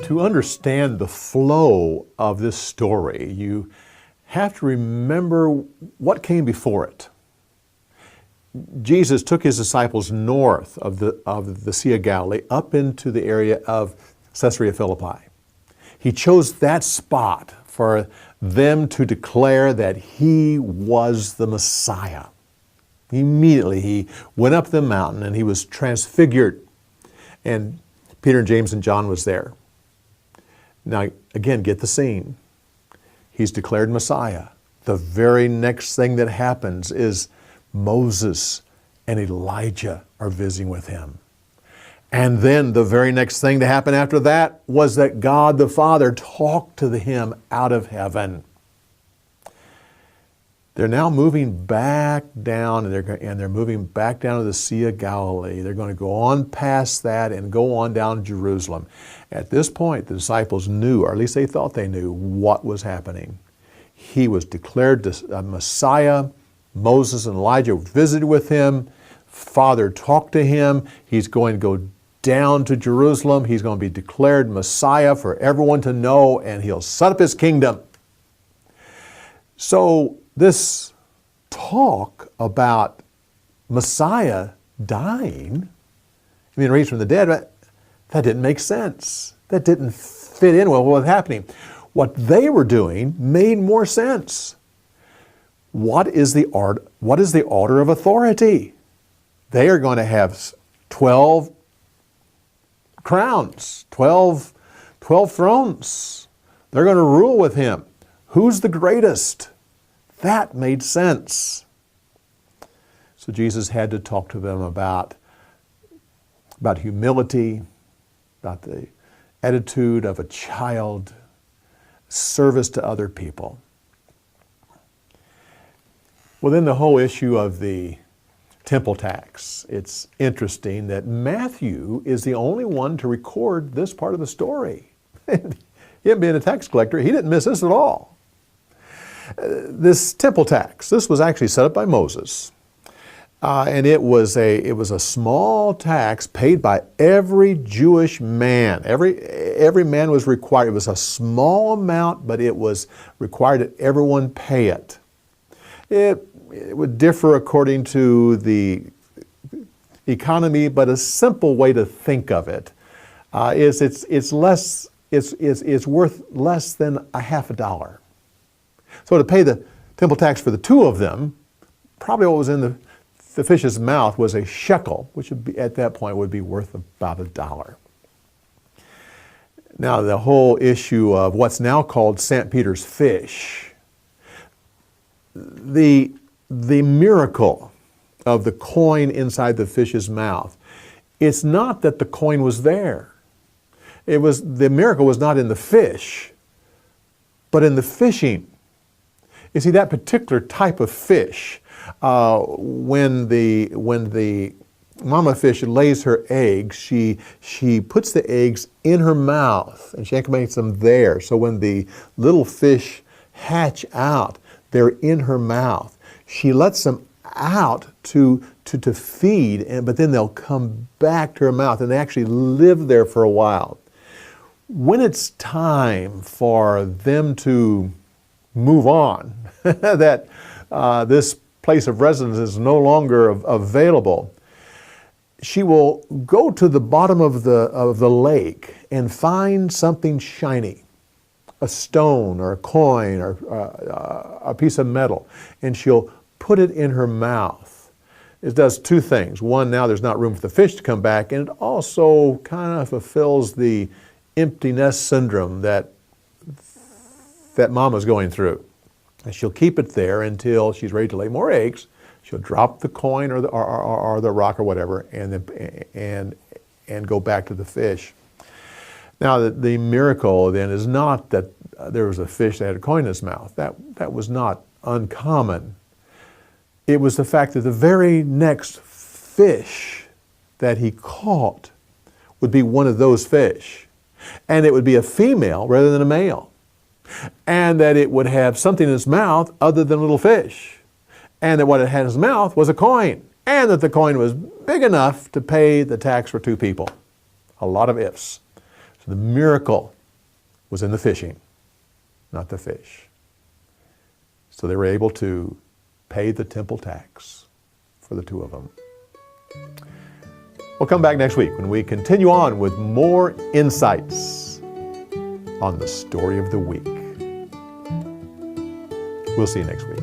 To understand the flow of this story, you have to remember what came before it. Jesus took his disciples north of the Sea of Galilee up into the area of Caesarea Philippi. He chose that spot for them to declare that he was the Messiah. Immediately he went up the mountain and he was transfigured, and Peter, James, and John was there. Now, again, get the scene. He's declared Messiah. The very next thing that happens is Moses and Elijah are visiting with him. And then the very next thing to happen after that was that God the Father talked to him out of heaven. They're now moving back down, and they're moving back down to the Sea of Galilee. They're going to go on past that and go on down to Jerusalem. At this point, the disciples knew, or at least they thought they knew, what was happening. He was declared a Messiah. Moses and Elijah visited with him. Father talked to him. He's going to go down to Jerusalem. He's going to be declared Messiah for everyone to know, and he'll set up his kingdom. So this talk about Messiah dying, raised from the dead, that didn't make sense. That didn't fit in with what was happening. What they were doing made more sense. What is the order of authority? They are going to have 12 crowns, 12 thrones. They're going to rule with him. Who's the greatest? That made sense. So Jesus had to talk to them about humility, about the attitude of a child, service to other people. Well, then the whole issue of the temple tax. It's interesting that Matthew is the only one to record this part of the story. Him being a tax collector, he didn't miss this at all. This temple tax, this was actually set up by Moses. And it was a small tax paid by every Jewish man. Every man was required. It was a small amount, but it was required that everyone pay it. It would differ according to the economy, but a simple way to think of it is it's worth less than a half a dollar. So to pay the temple tax for the two of them, probably what was in the fish's mouth was a shekel, which would be, at that point would be worth about $1. Now the whole issue of what's now called St. Peter's fish, the miracle of the coin inside the fish's mouth, it's not that the coin was there. The miracle was not in the fish, but in the fishing. You see, that particular type of fish, when the mama fish lays her eggs, she puts the eggs in her mouth and she incubates them there. So when the little fish hatch out, they're in her mouth. She lets them out to feed, but then they'll come back to her mouth and they actually live there for a while. When it's time for them to move on, that this place of residence is no longer available, she will go to the bottom of the lake and find something shiny, a stone or a coin or a piece of metal, and she'll put it in her mouth. It does two things. One, now there's not room for the fish to come back, and it also kind of fulfills the empty nest syndrome that mama's going through. And she'll keep it there until she's ready to lay more eggs. She'll drop the coin or the rock or whatever, and go back to the fish. Now the miracle then is not that there was a fish that had a coin in its mouth. That was not uncommon. It was the fact that the very next fish that he caught would be one of those fish, and it would be a female rather than a male, and that it would have something in its mouth other than a little fish. and that what it had in his mouth was a coin, and that the coin was big enough to pay the tax for 2 people. A lot of ifs. So the miracle was in the fishing, not the fish. So they were able to pay the temple tax for the 2 of them. We'll come back next week when we continue on with more insights on the story of the week. We'll see you next week.